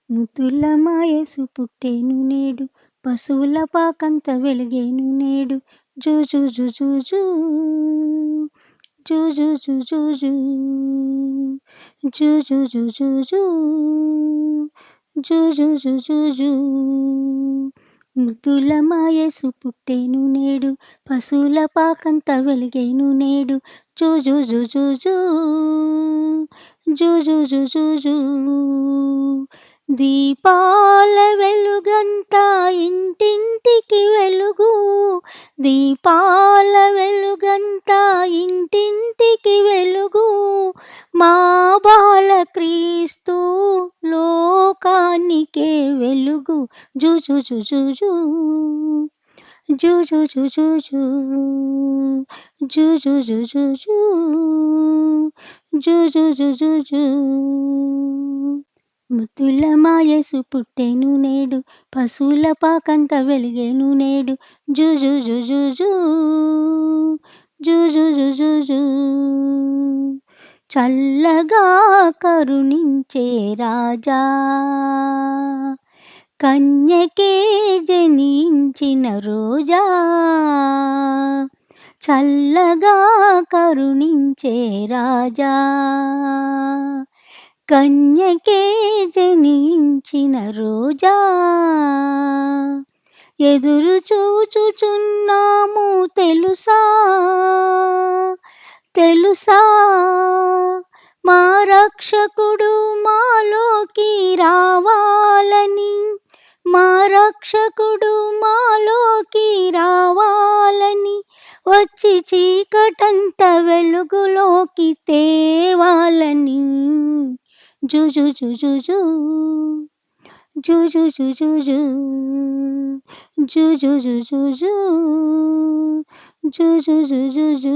ముద్దుల మాయేసు పుట్టేను నేడు, పశువుల పాకంత వెలిగేను నేడు. జూజూజుజూజూ జూజూజుజూజూ జూజూజుజూజూ జూజూజుజూజూ. ముద్దుల మాయేసు పుట్టేను నేడు, పశువుల పాకంత వెలిగేను నేడు. జూజూజుజూజూ జూజూజుజూజూ. దీపాల వెలుగంతా ఇంటింటికి వెలుగు, దీపాల వెలుగంతా ఇంటింటికి వెలుగు. మా బాలక్రీస్తు లోకానికే వెలుగు. జూజూజుజూజూ జూజూజుజూజూ జూజూజుజూజూ జూజూజుజూజూ. ముద్దుల మాయేసు పుట్టేను నేడు, పశువుల పాకంత వెలిగేను నేడు. జూజూజుజూజూ జూజూజుజూజూ. చల్లగా కరుణించే రాజా, కన్యకే జనించిన రోజా. చల్లగా కరుణించే రాజా, కన్యకే జనించిన రోజా. ఎదురు చూచుచున్నాము తెలుసా, తెలుసా. మా రక్షకుడు మాలోకి రావాలని, మా రక్షకుడు మాలోకి రావాలని. వచ్చి చీకటంత వెలుగులోకి తేవాలని. జూజూజుజూజూ జూజూజుజూజూ జూజూజుజూజూ జూజూజుజూజూ.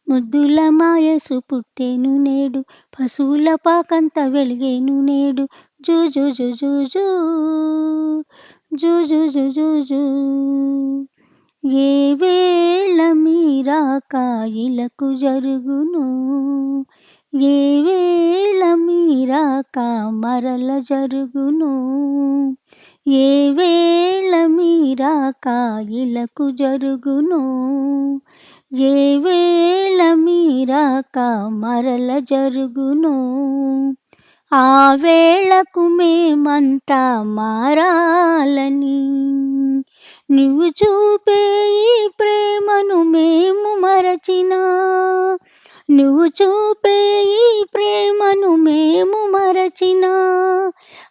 ముద్దుల మాయేసు పుట్టేను నేడు, పశువుల పాకంత వెలిగేను నేడు. జూజూజుజూజూ జూజూజుజూజూ. ఏ వేళ మీరాక ఇలకు జరుగును, ఏ వేళ మీరాక మరల జరుగును. ఏ వేళ మీరాక ఇలకు జరుగును, ఏ వేళ మీరాక మరల జరుగును. ఆ వేళకు మేమంతా మారాలని, నువ్వు చూపే ఈ ప్రేమను మేము మరచినా, నువ్వు చూపే ఈ ప్రేమను మేము మరచినా.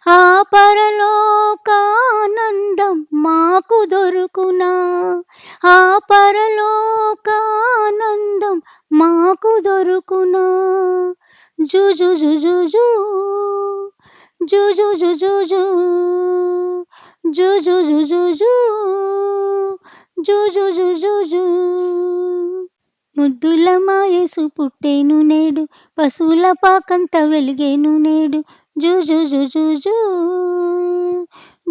ఆ పరలోకానందం మాకు దొరుకునా, ఆ పరలోకానందం మాకు దొరుకునా. జూజూజుజూజూ జూజూజుజూజూ జూజూజుజూజూ జూజూజుజూజూ. ముద్దుల మాయేసు పుట్టేను నేడు, పశువుల పాకంత వెలిగేను నేడు. జూజూజుజూజూ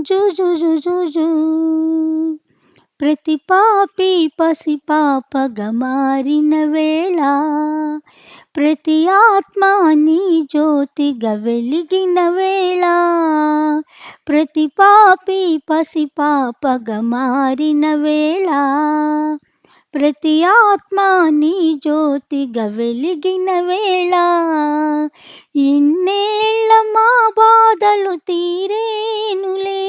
జూజూజుజూజూ. ప్రతి పాపి పసిపాపగా మారిన వేళ, ప్రతి ఆత్మ నీ జ్యోతిగా వెలిగిన వేళ. ప్రతి పాపి పసిపాపగా మారిన వేళ, ప్రతి ఆత్మ నీ జ్యోతిగా వెలిగిన వేళ. ఇన్నేళ్ళ మా బాధలు తీరేనులే,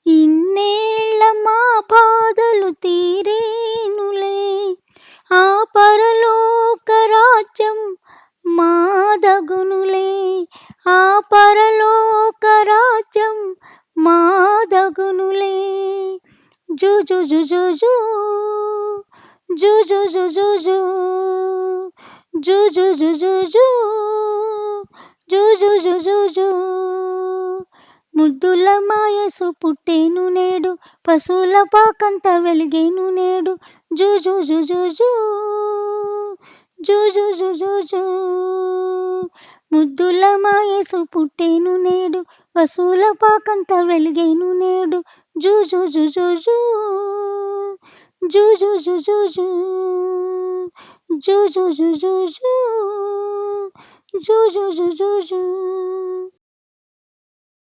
ఇన్నేళ్ళ మా బాధలు తీరేనులే. ఆ పరలోక రాజ్యం మాదగునులే, ఆ పరలోక రాజ్యం మాదగునులే. జూజూజుజూజూ జూజూజుజూజూ జూజూజుజూజూ జూజూజుజూజూ. ముద్దుల మాయేసు పుట్టేను నేడు, పశువుల పాకంత వెలిగేను నేడు. జూజూజుజూజూ జూజూజుజూజూ. ముద్దుల మాయేసు పుట్టేను నేడు, పశువుల పాకంత వెలిగేను నేడు. జూజూజుజూజూ జూజూజుజూజూ జూజూజుజూజూ జూజూజుజూజూ.